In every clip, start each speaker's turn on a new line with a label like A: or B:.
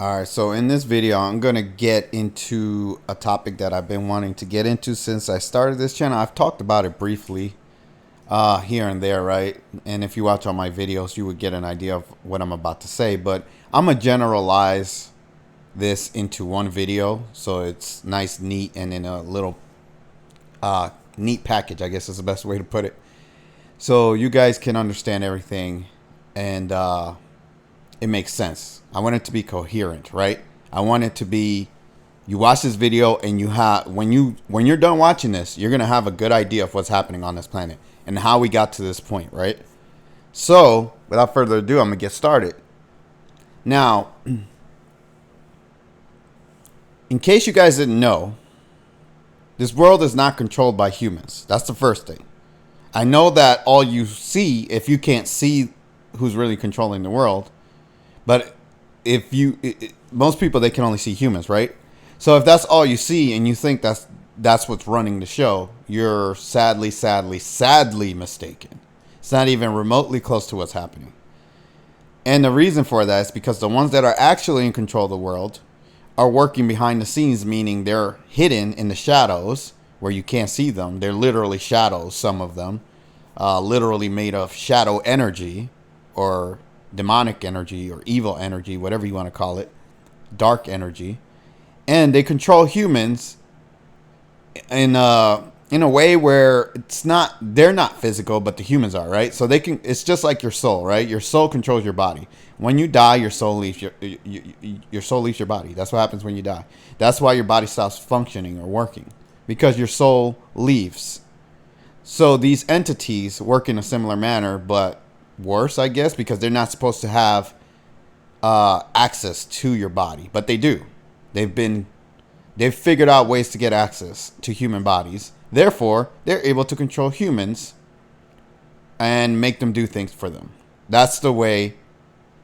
A: All right, so in this video, I'm going to get into a topic that I've been wanting to get into since I started this channel. I've talked about it briefly here and there, right? And if you watch all my videos, you would get an idea of what I'm about to say. But I'm going to generalize this into one video so it's nice, neat, and in a little neat package, I guess is the best way to put it. So you guys can understand everything and it makes sense. I want it to be coherent, right? I want it to be you watch this video and you have when you're done watching this, you're going to have a good idea of what's happening on this planet and how we got to this point, right? So, without further ado, I'm going to get started. Now, in case you guys didn't know, this world is not controlled by humans. That's the first thing. I know that all you see, if you can't see who's really controlling the world, but if you, most people, they can only see humans, right? So if that's all you see and you think that's what's running the show, you're sadly mistaken. It's not even remotely close to what's happening. And the reason for that is because the ones that are actually in control of the world are working behind the scenes, meaning they're hidden in the shadows where you can't see them. They're literally shadows, some of them, literally made of shadow energy or demonic energy or evil energy, whatever you want to call it, dark energy. And they control humans in a way where they're not physical, but the humans are, right? So it's just like your soul, right? Your soul controls your body. When you die, your soul leaves your soul leaves your body. That's what happens when you die. That's why your body stops functioning or working, because your soul leaves. So these entities work in a similar manner, but worse, I guess, because they're not supposed to have access to your body, but they do. They've figured out ways to get access to human bodies. Therefore, they're able to control humans and make them do things for them. That's the way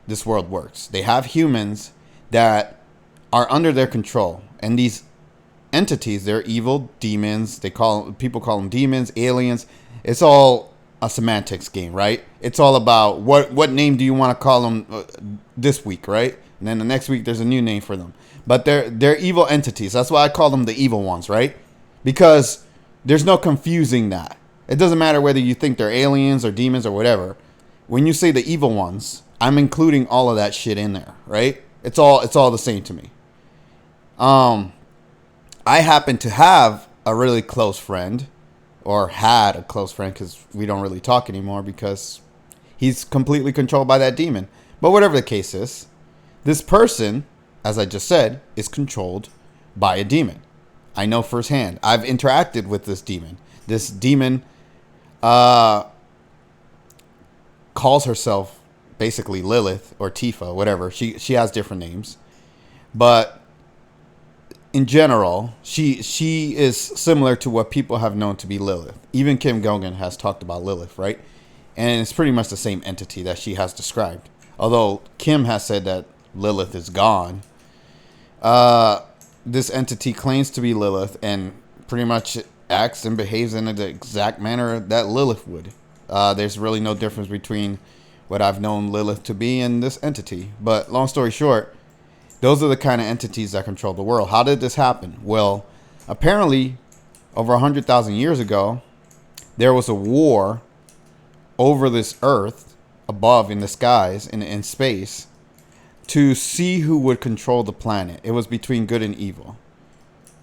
A: this world works. They have humans that are under their control, and these entities, they're evil demons. People call them demons, aliens. It's all a semantics game, right? It's all about what name do you want to call them this week, right? And then the next week there's a new name for them. But they're evil entities. That's why I call them the evil ones, right? Because there's no confusing that. It doesn't matter whether you think they're aliens or demons or whatever. When you say the evil ones, I'm including all of that shit in there, right? It's all the same to me. I happen to have a really close friend, or had a close friend, because we don't really talk anymore because he's completely controlled by that demon. But whatever the case is, this person, as I just said, is controlled by a demon. I know firsthand. I've interacted with this demon. This demon calls herself basically Lilith or Tifa, whatever. She has different names, but in general, she is similar to what people have known to be Lilith. Even Kim Gogan has talked about Lilith, right? And it's pretty much the same entity that she has described. Although Kim has said that Lilith is gone. This entity claims to be Lilith and pretty much acts and behaves in the exact manner that Lilith would. There's really no difference between what I've known Lilith to be and this entity. But long story short, those are the kind of entities that control the world. How did this happen? Well, apparently, over 100,000 years ago, there was a war over this earth, above in the skies, in space, to see who would control the planet. It was between good and evil.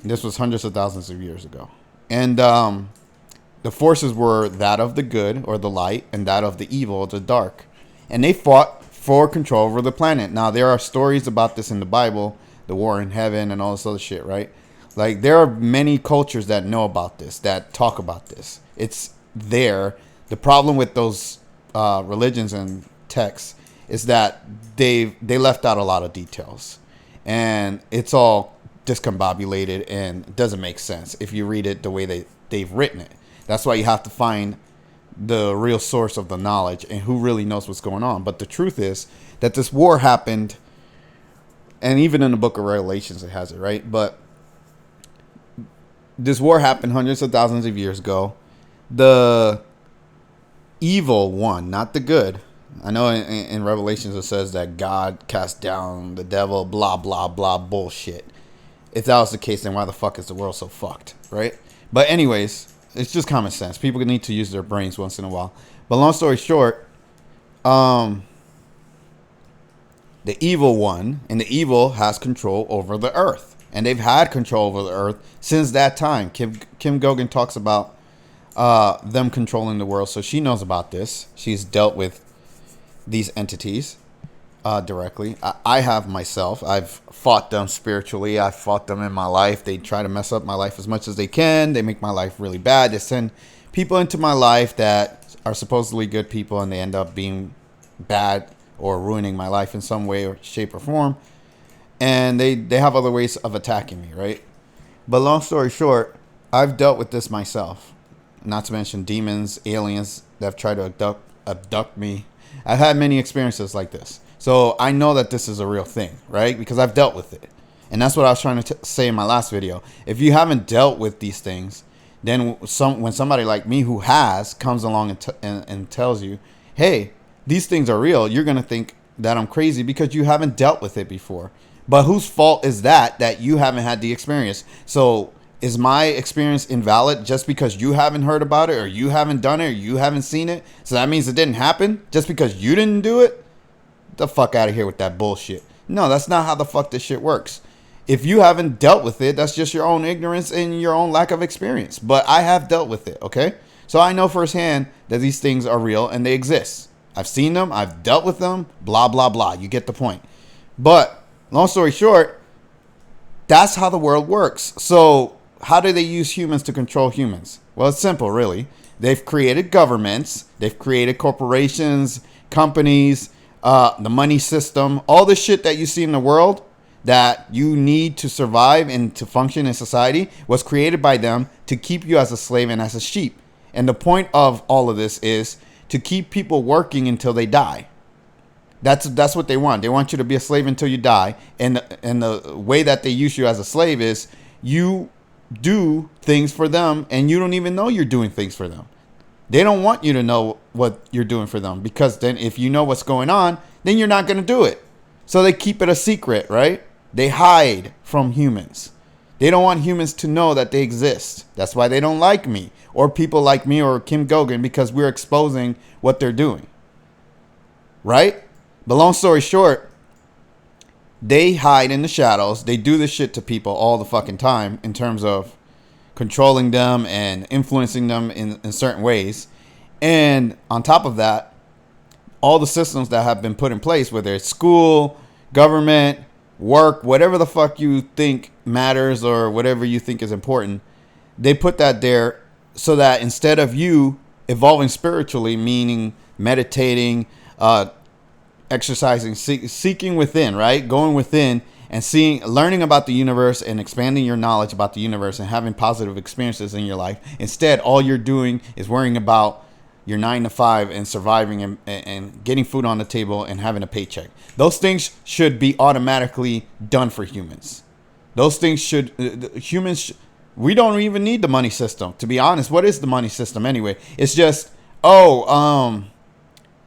A: This was hundreds of thousands of years ago. And the forces were that of the good, or the light, and that of the evil, the dark. And they fought for control over the planet. Now, there are stories about this in the Bible, the war in heaven and all this other shit, right? Like, there are many cultures that know about this, that talk about this. It's there. The problem with those religions and texts is that they left out a lot of details. And it's all discombobulated and doesn't make sense if you read it the way they've written it. That's why you have to find the real source of the knowledge and who really knows what's going on. But the truth is that this war happened, and even in the book of Revelations it has it, right? But this war happened hundreds of thousands of years ago. The evil one, not the good, I know in Revelations it says that God cast down the devil, blah, blah, blah, bullshit. If that was the case, then why the fuck is the world so fucked, right? But anyways, it's just common sense. People need to use their brains once in a while. But long story short, the evil one and the evil has control over the earth. And they've had control over the earth since that time. Kim Gogan talks about them controlling the world. So she knows about this. She's dealt with these entities directly. I have myself. I've fought them spiritually. I've fought them in my life. They try to mess up my life as much as they can. They make my life really bad. They send people into my life that are supposedly good people, and they end up being bad or ruining my life in some way or shape or form. And they have other ways of attacking me, right? But long story short, I've dealt with this myself. Not to mention demons, aliens that have tried to abduct me. I've had many experiences like this. So I know that this is a real thing, right? Because I've dealt with it. And that's what I was trying to say in my last video. If you haven't dealt with these things, then when somebody like me who has comes along and tells you, hey, these things are real, you're going to think that I'm crazy because you haven't dealt with it before. But whose fault is that you haven't had the experience? So is my experience invalid just because you haven't heard about it or you haven't done it or you haven't seen it? So that means it didn't happen just because you didn't do it? The fuck out of here with that bullshit. No, that's not how the fuck this shit works. If you haven't dealt with it, that's just your own ignorance and your own lack of experience. But I have dealt with it, okay? So I know firsthand that these things are real and they exist. I've seen them. I've dealt with them. Blah, blah, blah. You get the point. But long story short, that's how the world works. So how do they use humans to control humans? Well, it's simple, really. They've created governments. They've created corporations, companies, the money system. All the shit that you see in the world that you need to survive and to function in society was created by them to keep you as a slave and as a sheep. And the point of all of this is to keep people working until they die. That's what they want. They want you to be a slave until you die. And the way that they use you as a slave is you do things for them and you don't even know you're doing things for them. They don't want you to know what you're doing for them, because then if you know what's going on, then you're not going to do it. So they keep it a secret, right? They hide from humans. They don't want humans to know that they exist. That's why they don't like me or people like me or Kim Gogan, because we're exposing what they're doing. Right? But long story short, they hide in the shadows. They do this shit to people all the fucking time in terms of controlling them and influencing them in certain ways. And on top of that, all the systems that have been put in place, whether it's school, government, work, whatever the fuck you think matters or whatever you think is important, they put that there so that instead of you evolving spiritually, meaning meditating, exercising, seeking within, right? Going within and learning about the universe and expanding your knowledge about the universe and having positive experiences in your life. Instead, all you're doing is worrying about your 9 to 5 and surviving and getting food on the table and having a paycheck. Those things should be automatically done for humans. Those things we don't even need the money system, to be honest. What is the money system anyway? It's just,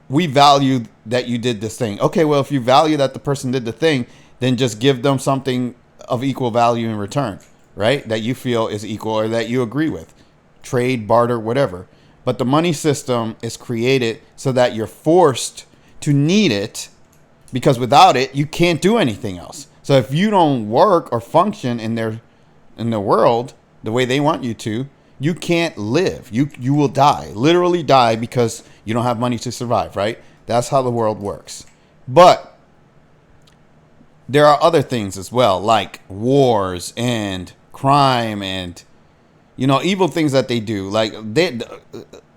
A: we value that you did this thing. Okay, well, if you value that the person did the thing, then just give them something of equal value in return, right? That you feel is equal or that you agree with. Trade, barter, whatever. But the money system is created so that you're forced to need it, because without it, you can't do anything else. So if you don't work or function in the world the way they want you to, you can't live. You will die, literally die, because you don't have money to survive, right? That's how the world works. But there are other things as well, like wars and crime and, evil things that they do. Like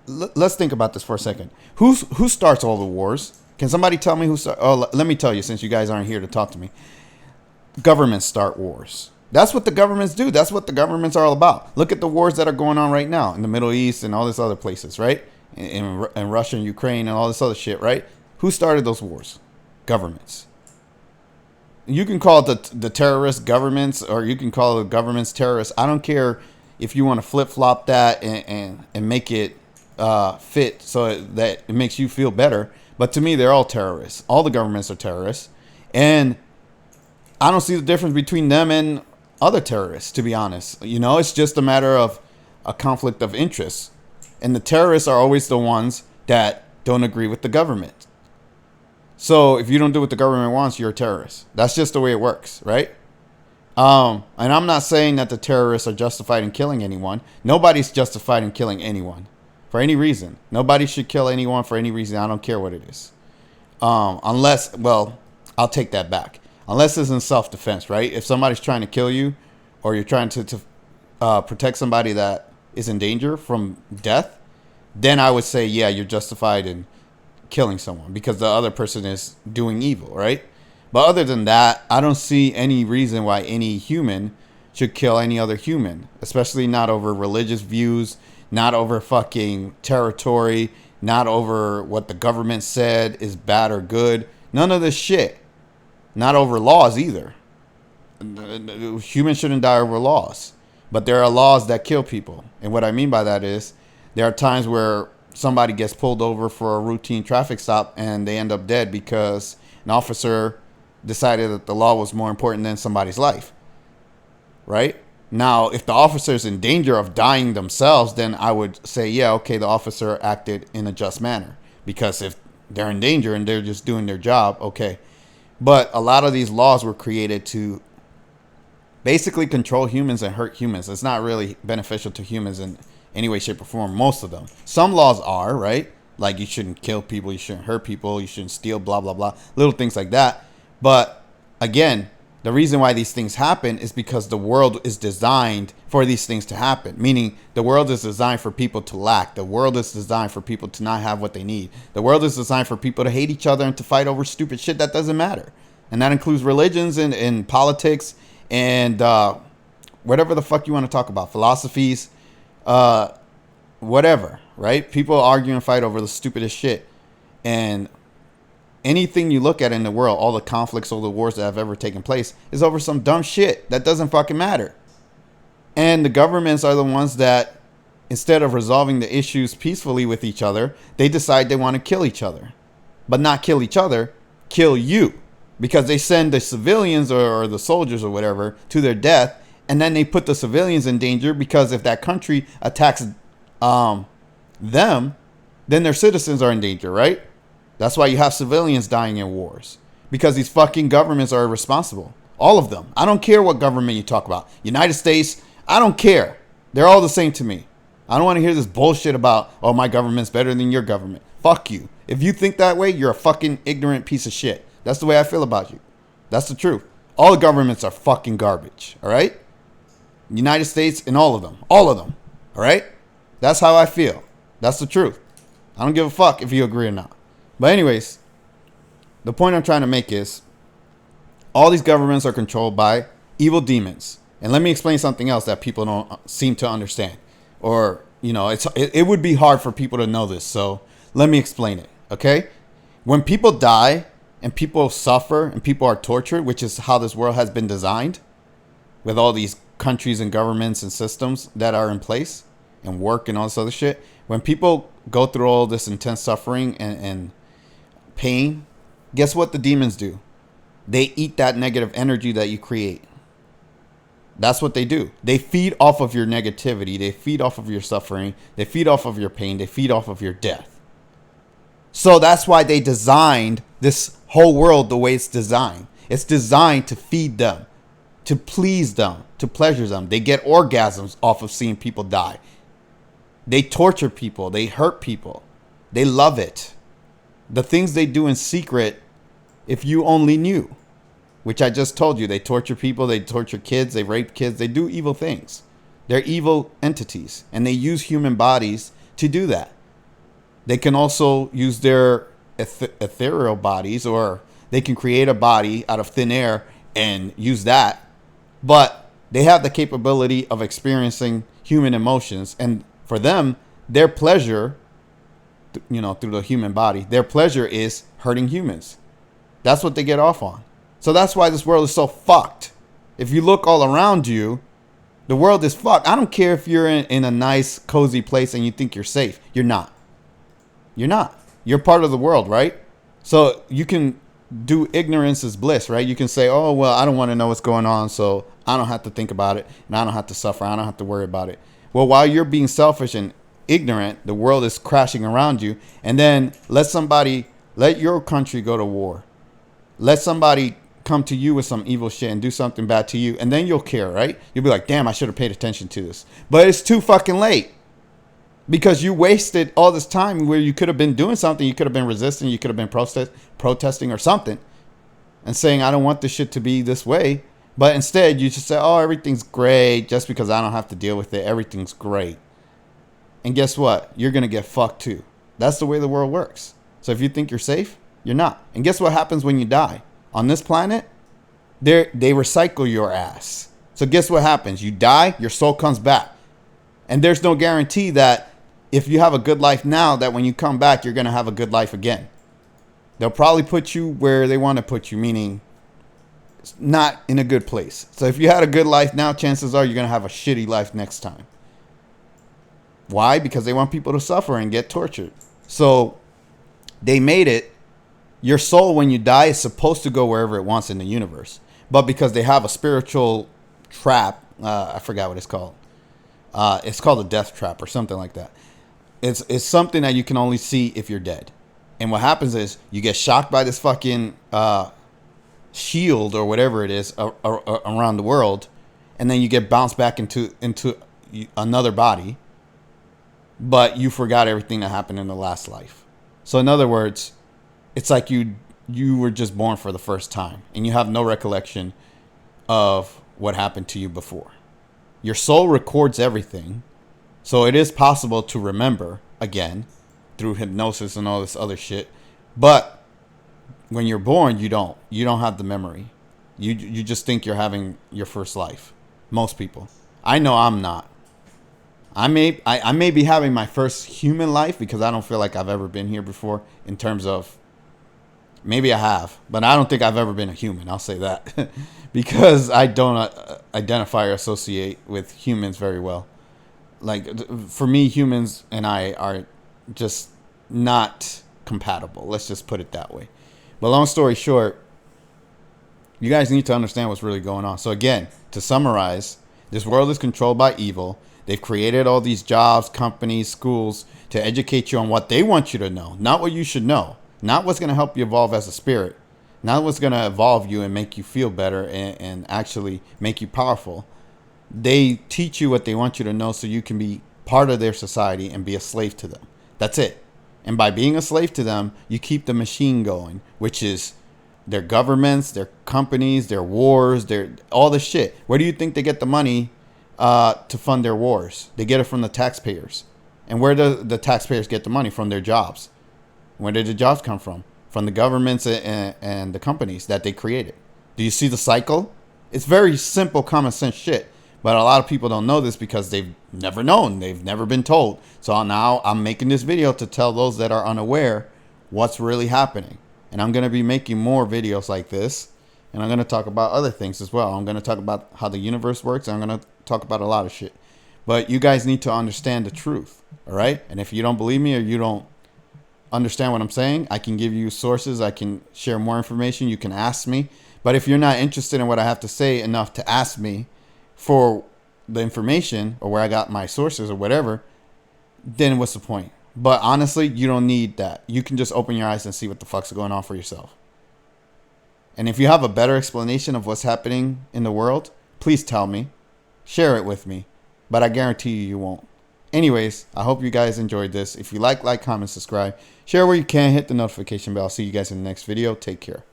A: let's think about this for a second. Who starts all the wars? Can somebody tell me who starts? Oh, let me tell you, since you guys aren't here to talk to me. Governments start wars. That's what the governments do. That's what the governments are all about. Look at the wars that are going on right now in the Middle East and all these other places, right? In Russia and Ukraine and all this other shit, right? Who started those wars? Governments. You can call it the terrorist governments, or you can call the governments terrorists. I don't care if you want to flip-flop that and make it fit so that it makes you feel better. But to me, they're all terrorists. All the governments are terrorists. And I don't see the difference between them and other terrorists, to be honest. You know, it's just a matter of a conflict of interest. And the terrorists are always the ones that don't agree with the government. So if you don't do what the government wants, you're a terrorist. That's just the way it works, right? And I'm not saying that the terrorists are justified in killing anyone. Nobody's justified in killing anyone for any reason. Nobody should kill anyone for any reason. I don't care what it is. Unless, well, I'll take that back. Unless it's in self-defense, right? If somebody's trying to kill you, or you're trying to protect somebody that is in danger from death, then I would say, yeah, you're justified in killing someone because the other person is doing evil, right? But other than that, I don't see any reason why any human should kill any other human, especially not over religious views, not over fucking territory, not over what the government said is bad or good. None of this shit. Not over laws either. Humans shouldn't die over laws. But there are laws that kill people. And what I mean by that is there are times where somebody gets pulled over for a routine traffic stop and they end up dead because an officer decided that the law was more important than somebody's life. Right? Now, if the officer is in danger of dying themselves, then I would say, yeah, okay, the officer acted in a just manner. Because if they're in danger and they're just doing their job, okay. But a lot of these laws were created to basically control humans and hurt humans. It's not really beneficial to humans in any way, shape, or form, most of them. Some laws are, right? Like you shouldn't kill people, you shouldn't hurt people, you shouldn't steal, blah, blah, blah. Little things like that. But again, the reason why these things happen is because the world is designed for these things to happen. Meaning the world is designed for people to lack. The world is designed for people to not have what they need. The world is designed for people to hate each other and to fight over stupid shit that doesn't matter. And that includes religions and politics and whatever the fuck you want to talk about. Philosophies, whatever, right? People argue and fight over the stupidest shit. And anything you look at in the world, all the conflicts, all the wars that have ever taken place is over some dumb shit that doesn't fucking matter. And the governments are the ones that, instead of resolving the issues peacefully with each other, they decide they want to kill each other. But not kill each other, kill you. Because they send the civilians or the soldiers or whatever to their death, and then they put the civilians in danger because if that country attacks them, then their citizens are in danger, right? That's why you have civilians dying in wars. Because these fucking governments are irresponsible. All of them. I don't care what government you talk about. United States, I don't care. They're all the same to me. I don't want to hear this bullshit about, oh, my government's better than your government. Fuck you. If you think that way, you're a fucking ignorant piece of shit. That's the way I feel about you. That's the truth. All the governments are fucking garbage. All right? United States and all of them. All of them. All right? That's how I feel. That's the truth. I don't give a fuck if you agree or not. But anyways, the point I'm trying to make is all these governments are controlled by evil demons. And let me explain something else that people don't seem to understand. Or, you know, it would be hard for people to know this. So let me explain it. Okay? When people die and people suffer and people are tortured, which is how this world has been designed with all these countries and governments and systems that are in place and work and all this other shit. When people go through all this intense suffering and pain, guess what the demons do? They eat that negative energy that you create. That's what they do. They feed off of your negativity. They feed off of your suffering. They feed off of your pain. They feed off of your death. So that's why they designed this whole world the way it's designed. It's designed to feed them, to please them, to pleasure them. They get orgasms off of seeing people die. They torture people. They hurt people. They love it. The things they do in secret, if you only knew, which I just told you, they torture people, they torture kids, they rape kids, they do evil things. They're evil entities, and they use human bodies to do that. They can also use their ethereal bodies, or they can create a body out of thin air and use that. But they have the capability of experiencing human emotions, and for them, their pleasure, you know, through the human body, their pleasure is hurting humans. That's what they get off on. So that's why this world is so fucked. If you look all around you, The world is fucked. I don't care if you're in a nice, cozy place and you think you're safe. You're not. You're not. You're part of the world, right? So you can do ignorance is bliss, right? You can say, oh, well, I don't want to know what's going on, so I don't have to think about it, and I don't have to suffer. I don't have to worry about it. Well, while you're being selfish and ignorant, the world is crashing around you, and then let your country go to war. Let somebody come to you with some evil shit and do something bad to you, and then you'll care, right? You'll be like, damn, I should have paid attention to this. But it's too fucking late. Because you wasted all this time where you could have been doing something. You could have been resisting. You could have been protesting or something. And saying, I don't want this shit to be this way. But instead, you just say, oh, everything's great. Just because I don't have to deal with it. Everything's great. And guess what? You're going to get fucked too. That's the way the world works. So if you think you're safe, you're not. And guess what happens when you die? On this planet, they recycle your ass. So guess what happens? You die, your soul comes back. And there's no guarantee that if you have a good life now, that when you come back, you're going to have a good life again. They'll probably put you where they want to put you, meaning not in a good place. So if you had a good life now, chances are you're going to have a shitty life next time. Why? Because they want people to suffer and get tortured. So they made it. Your soul, when you die, is supposed to go wherever it wants in the universe. But because they have a spiritual trap, I forgot what it's called. It's called a death trap or something like that. It's something that you can only see if you're dead. And what happens is you get shocked by this fucking shield or whatever it is around the world, and then you get bounced back into another body, but you forgot everything that happened in the last life. So in other words, it's like you were just born for the first time, and you have no recollection of what happened to you before. Your soul records everything. So it is possible to remember again through hypnosis and all this other shit. But when you're born, you don't have the memory. You just think you're having your first life. Most people. I know I'm not. I may be having my first human life because I don't feel like I've ever been here before in terms of, maybe I have, but I don't think I've ever been a human. I'll say that because I don't identify or associate with humans very well. Like, for me, humans and I are just not compatible. Let's just put it that way. But long story short, you guys need to understand what's really going on. So again, to summarize, this world is controlled by evil. They've created all these jobs, companies, schools to educate you on what they want you to know, not what you should know, not what's going to help you evolve as a spirit, not what's going to evolve you and make you feel better and actually make you powerful. They teach you what they want you to know so you can be part of their society and be a slave to them. That's it. And by being a slave to them, you keep the machine going, which is their governments, their companies, their wars, their all the shit. Where do you think they get the money to fund their wars? They get it from the taxpayers. And where do the taxpayers get the money? From their jobs. Where did the jobs come from? From the governments and the companies that they created. Do you see the cycle? It's very simple, common sense shit. But a lot of people don't know this because they've never known. They've never been told. So now I'm making this video to tell those that are unaware what's really happening. And I'm going to be making more videos like this. And I'm going to talk about other things as well. I'm going to talk about how the universe works. And I'm going to talk about a lot of shit. But you guys need to understand the truth. All right? And if you don't believe me or you don't understand what I'm saying, I can give you sources. I can share more information. You can ask me. But if you're not interested in what I have to say enough to ask me for the information or where I got my sources or whatever, then what's the point? But honestly, you don't need that. You can just open your eyes and see what the fuck's going on for yourself. And if you have a better explanation of what's happening in the world, please tell me. Share it with me. But I guarantee you won't. Anyways, I hope you guys enjoyed this. If you like, comment, subscribe. Share where you can. Hit the notification bell. I'll see you guys in the next video. Take care.